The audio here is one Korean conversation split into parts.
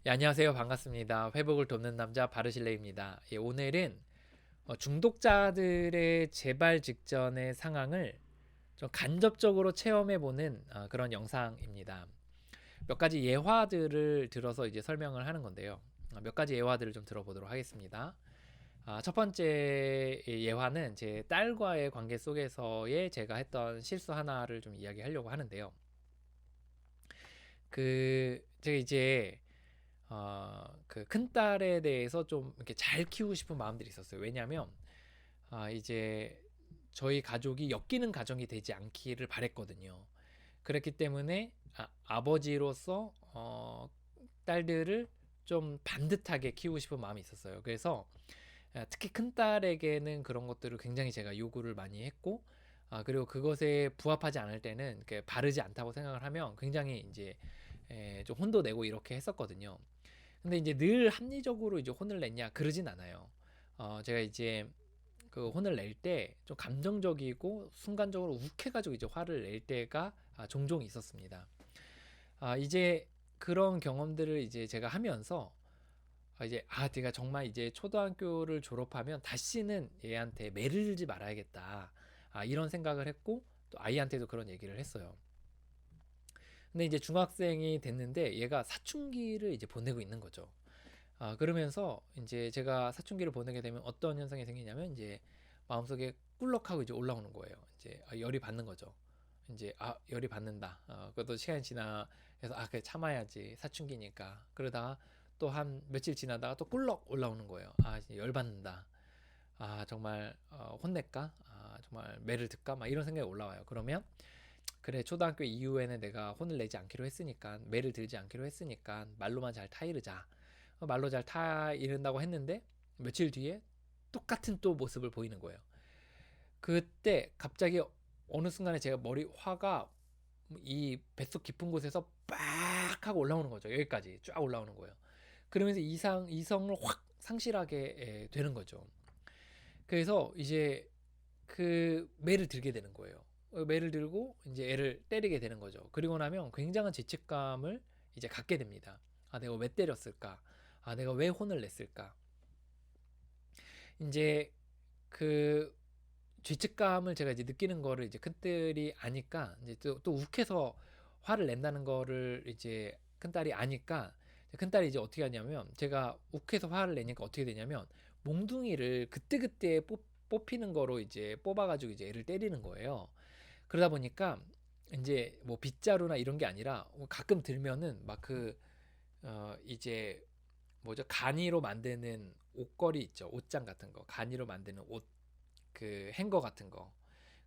예, 안녕하세요. 반갑습니다. 회복을 돕는 남자 바르실레입니다. 예, 오늘은 중독자들의 재발 직전의 상황을 좀 간접적으로 체험해보는 그런 영상입니다. 몇 가지 예화들을 들어서 이제 설명을 하는 건데요. 몇 가지 예화들을 좀 들어보도록 하겠습니다. 첫 번째 예화는 제 딸과의 관계 속에서의 제가 했던 실수 하나를 좀 이야기하려고 하는데요. 제가 이제 그 큰딸에 대해서 좀 이렇게 잘 키우고 싶은 마음들이 있었어요. 왜냐하면 이제 저희 가족이 엮이는 가정이 되지 않기를 바랬거든요. 그렇기 때문에 아버지로서 딸들을 좀 반듯하게 키우고 싶은 마음이 있었어요. 그래서 특히 큰딸에게는 그런 것들을 굉장히 제가 요구를 많이 했고, 그리고 그것에 부합하지 않을 때는 바르지 않다고 생각을 하면 굉장히 이제 좀 혼도 내고 이렇게 했었거든요. 근데 이제 늘 합리적으로 이제 혼을 냈냐 그러진 않아요. 제가 이제 그 혼을 낼 때 좀 감정적이고 순간적으로 욱해가지고 이제 화를 낼 때가 종종 있었습니다. 이제 그런 경험들을 이제 제가 하면서 내가 정말 이제 초등학교를 졸업하면 다시는 얘한테 매를 들지 말아야겠다. 이런 생각을 했고 또 아이한테도 그런 얘기를 했어요. 근데 이제 중학생이 됐는데 얘가 사춘기를 이제 보내고 있는 거죠. 그러면서 이제 제가 사춘기를 보내게 되면 어떤 현상이 생기냐면 이제 마음속에 꿀럭하고 이제 올라오는 거예요. 이제 열이 받는 거죠. 이제 열이 받는다. 그것도 시간이 지나서 그래 참아야지 사춘기니까. 그러다가 또 한 며칠 지나다가 또 꿀럭 올라오는 거예요. 이제 열 받는다. 정말 혼낼까? 정말 매를 듣까? 막 이런 생각이 올라와요. 그러면 그래 초등학교 이후에는 내가 혼을 내지 않기로 했으니까 매를 들지 않기로 했으니까 말로만 잘 타이르자. 말로 잘 타이른다고 했는데 며칠 뒤에 똑같은 또 모습을 보이는 거예요. 그때 갑자기 어느 순간에 제가 머리 화가 이 뱃속 깊은 곳에서 빡 하고 올라오는 거죠. 여기까지 쫙 올라오는 거예요. 그러면서 이성을 확 상실하게 되는 거죠. 그래서 이제 그 매를 들게 되는 거예요. 매를 들고 이제 애를 때리게 되는 거죠. 그리고 나면 굉장한 죄책감을 이제 갖게 됩니다. 내가 왜 때렸을까? 내가 왜 혼을 냈을까? 이제 그 죄책감을 제가 이제 느끼는 거를 이제 큰딸이 아니까 이제 또 욱해서 화를 낸다는 거를 이제 큰딸이 아니까 큰딸이 이제 어떻게 하냐면 제가 욱해서 화를 내니까 어떻게 되냐면 몽둥이를 그때그때 뽑히는 거로 이제 뽑아가지고 이제 애를 때리는 거예요. 그러다 보니까 이제 뭐 빗자루나 이런 게 아니라 가끔 들면은 막 이제 뭐죠 간이로 만드는 옷걸이 있죠 옷장 같은 거 간이로 만드는 옷 그 행거 같은 거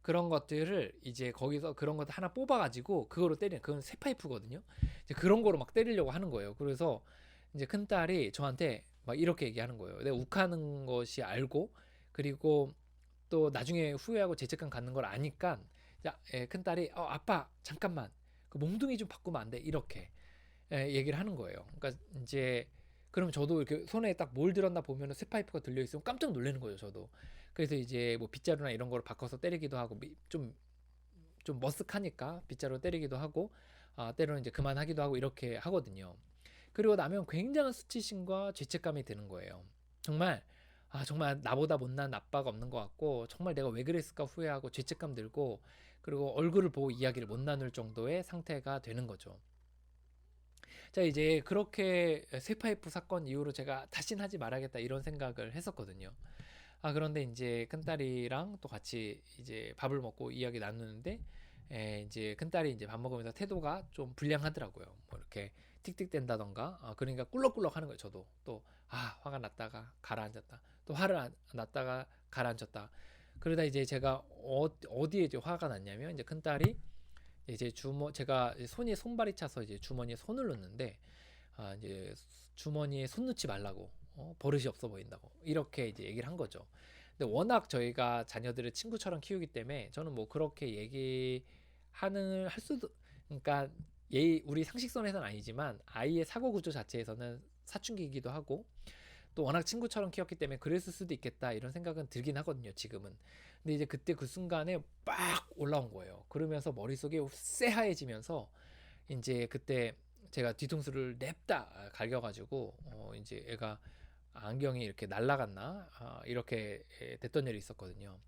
그런 것들을 이제 거기서 그런 것들 하나 뽑아가지고 그거로 때리는 그건 새 파이프거든요. 이제 그런 거로 막 때리려고 하는 거예요. 그래서 이제 큰 딸이 저한테 막 이렇게 얘기하는 거예요. 내가 욱하는 것이 알고 그리고 또 나중에 후회하고 죄책감 갖는 걸 아니까 큰 딸이 아빠 잠깐만 그 몽둥이 좀 바꾸면 안 돼? 이렇게 얘기를 하는 거예요. 그러니까 이제 그럼 저도 이렇게 손에 딱 뭘 들었나 보면 새 파이프가 들려 있으면 깜짝 놀라는 거예요, 저도. 그래서 이제 뭐 빗자루나 이런 거를 바꿔서 때리기도 하고 좀 머쓱하니까 빗자루 때리기도 하고 때로는 이제 그만하기도 하고 이렇게 하거든요. 그리고 나면 굉장한 수치심과 죄책감이 드는 거예요. 정말 정말 나보다 못난 아빠가 없는 것 같고 정말 내가 왜 그랬을까 후회하고 죄책감 들고 그리고 얼굴을 보고 이야기를 못 나눌 정도의 상태가 되는 거죠. 자, 이제 그렇게 세파이프 사건 이후로 제가 다신 하지 말아야겠다 이런 생각을 했었거든요. 그런데 이제 큰딸이랑 또 같이 이제 밥을 먹고 이야기 나누는데 이제 큰딸이 이제 밥 먹으면서 태도가 좀 불량하더라고요. 뭐 이렇게 틱틱댄다던가 그러니까 꿀럭꿀럭 하는 거예요. 저도 또 화가 났다가 가라앉았다. 또 화를 났다가 가라앉았다. 그러다 이제 제가 어디에 이제 화가 났냐면 이제 큰딸이 이제 제가 손이 손발이 차서 이제 주머니에 손을 넣는데 이제 주머니에 손 넣지 말라고 버릇이 없어 보인다고 이렇게 이제 얘기를 한 거죠. 근데 워낙 저희가 자녀들을 친구처럼 키우기 때문에 저는 뭐 그렇게 얘기하는 할 수도 그러니까 우리 상식선에서는 아니지만 아이의 사고 구조 자체에서는 사춘기이기도 하고 또 워낙 친구처럼 키웠기 때문에 그랬을 수도 있겠다 이런 생각은 들긴 하거든요 지금은. 근데 이제 그때 그 순간에 빡 올라온 거예요. 그러면서 머릿속이 새하얘지면서 이제 그때 제가 뒤통수를 냅다 갈겨가지고 이제 애가 안경이 이렇게 날라갔나 이렇게 됐던 일이 있었거든요.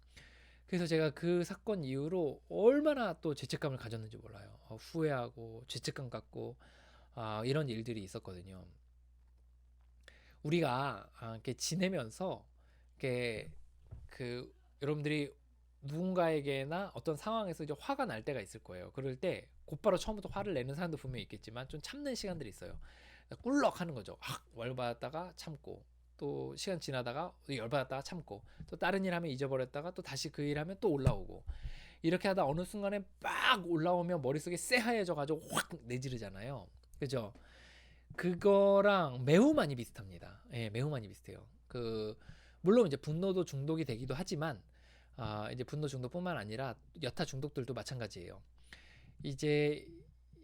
그래서 제가 그 사건 이후로 얼마나 또 죄책감을 가졌는지 몰라요. 후회하고 죄책감 갖고 이런 일들이 있었거든요. 우리가 이렇게 지내면서 이렇게 그 여러분들이 누군가에게나 어떤 상황에서 이제 화가 날 때가 있을 거예요. 그럴 때 곧바로 처음부터 화를 내는 사람도 분명히 있겠지만 좀 참는 시간들이 있어요. 꿀럭 하는 거죠. 확 열받았다가 참고 또 시간 지나다가 열받았다가 참고 또 다른 일 하면 잊어버렸다가 또 다시 그 일 하면 또 올라오고 이렇게 하다 어느 순간에 빡 올라오면 머릿속이 새하얘져 가지고 확 내지르잖아요. 그죠? 그거랑 매우 많이 비슷합니다. 예, 매우 많이 비슷해요. 물론 이제 분노도 중독이 되기도 하지만 이제 분노 중독뿐만 아니라 여타 중독들도 마찬가지예요. 이제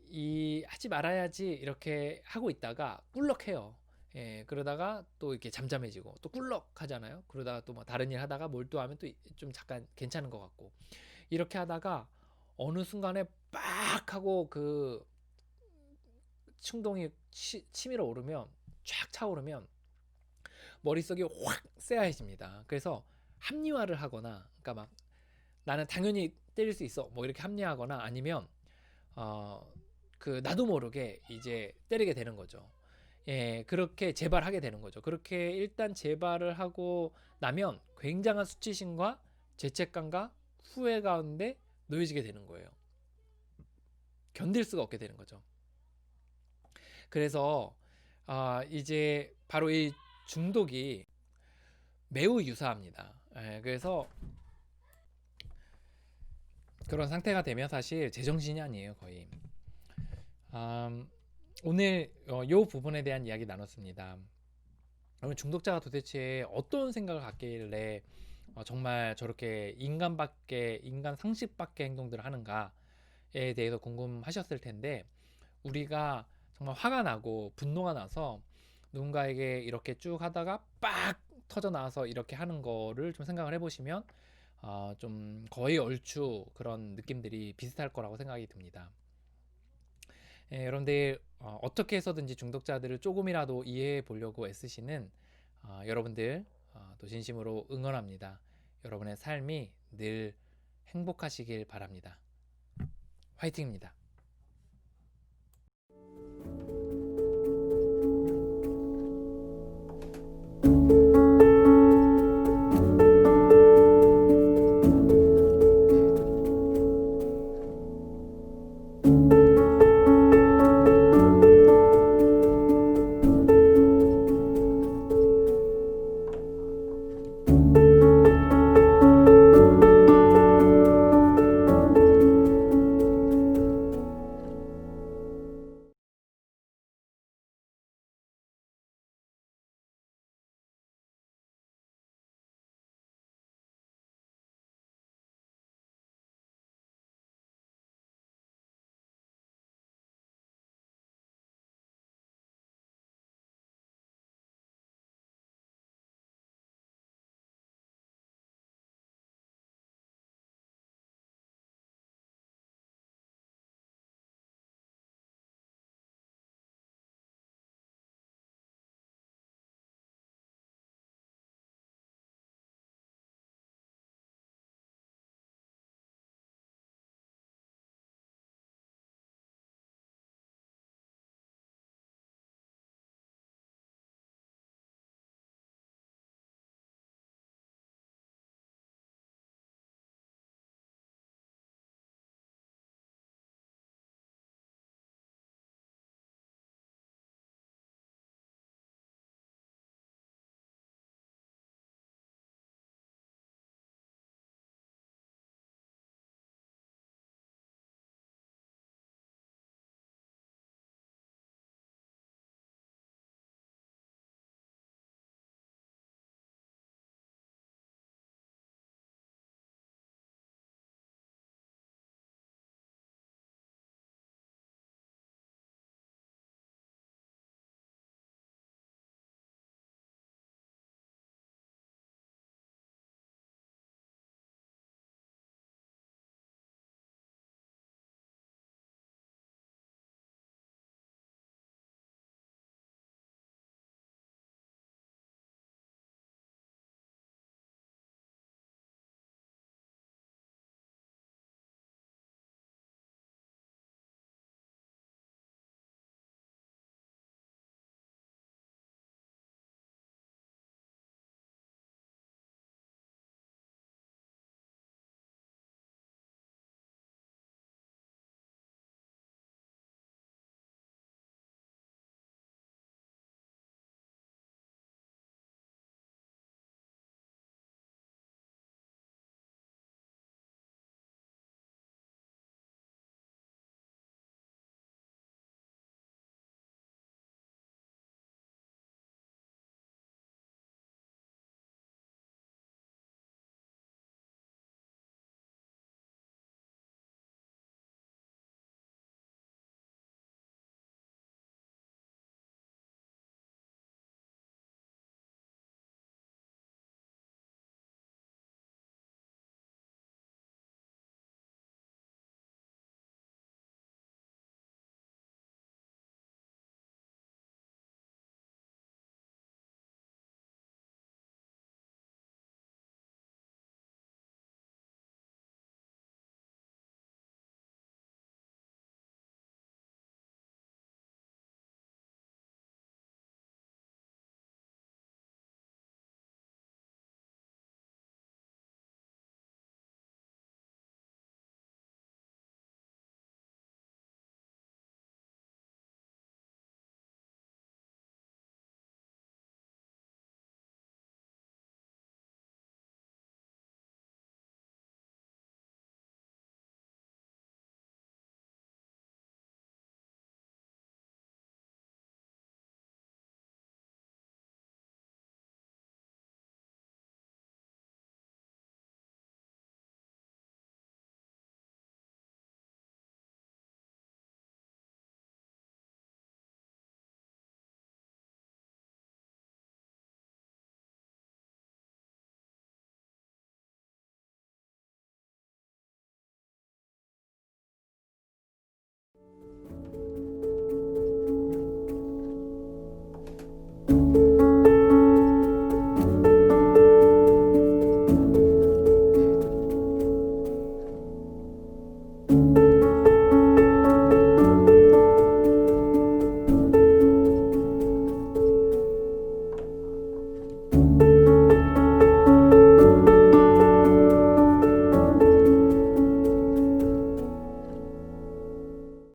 이 하지 말아야지 이렇게 하고 있다가 꿀럭해요. 예, 그러다가 또 이렇게 잠잠해지고 또 꿀럭 하잖아요. 그러다가 또 뭐 다른 일 하다가 몰두하면 또 좀 잠깐 괜찮은 것 같고 이렇게 하다가 어느 순간에 빡 하고 그 충동이 치밀어 오르면 쫙 차오르면 머릿속이 확 새하얘집니다. 그래서 합리화를 하거나 그러니까 막 나는 당연히 때릴 수 있어 뭐 이렇게 합리화하거나 아니면 나도 모르게 이제 때리게 되는 거죠. 예, 그렇게 재발하게 되는 거죠. 그렇게 일단 재발을 하고 나면 굉장한 수치심과 죄책감과 후회 가운데 놓여지게 되는 거예요. 견딜 수가 없게 되는 거죠. 그래서 이제 바로 이 중독이 매우 유사합니다. 예, 그래서 그런 상태가 되면 사실 제정신이 아니에요, 거의. 오늘 이 부분에 대한 이야기 나눴습니다. 그러면 중독자가 도대체 어떤 생각을 갖길래 정말 저렇게 인간 상식 밖의 행동들을 하는가에 대해서 궁금하셨을 텐데 우리가 정말 화가 나고 분노가 나서 누군가에게 이렇게 쭉 하다가 빡 터져 나와서 이렇게 하는 거를 좀 생각을 해보시면 좀 거의 얼추 그런 느낌들이 비슷할 거라고 생각이 듭니다. 예, 여러분들 어떻게 해서든지 중독자들을 조금이라도 이해해 보려고 애쓰시는 여러분들 또 진심으로 응원합니다. 여러분의 삶이 늘 행복하시길 바랍니다. 화이팅입니다.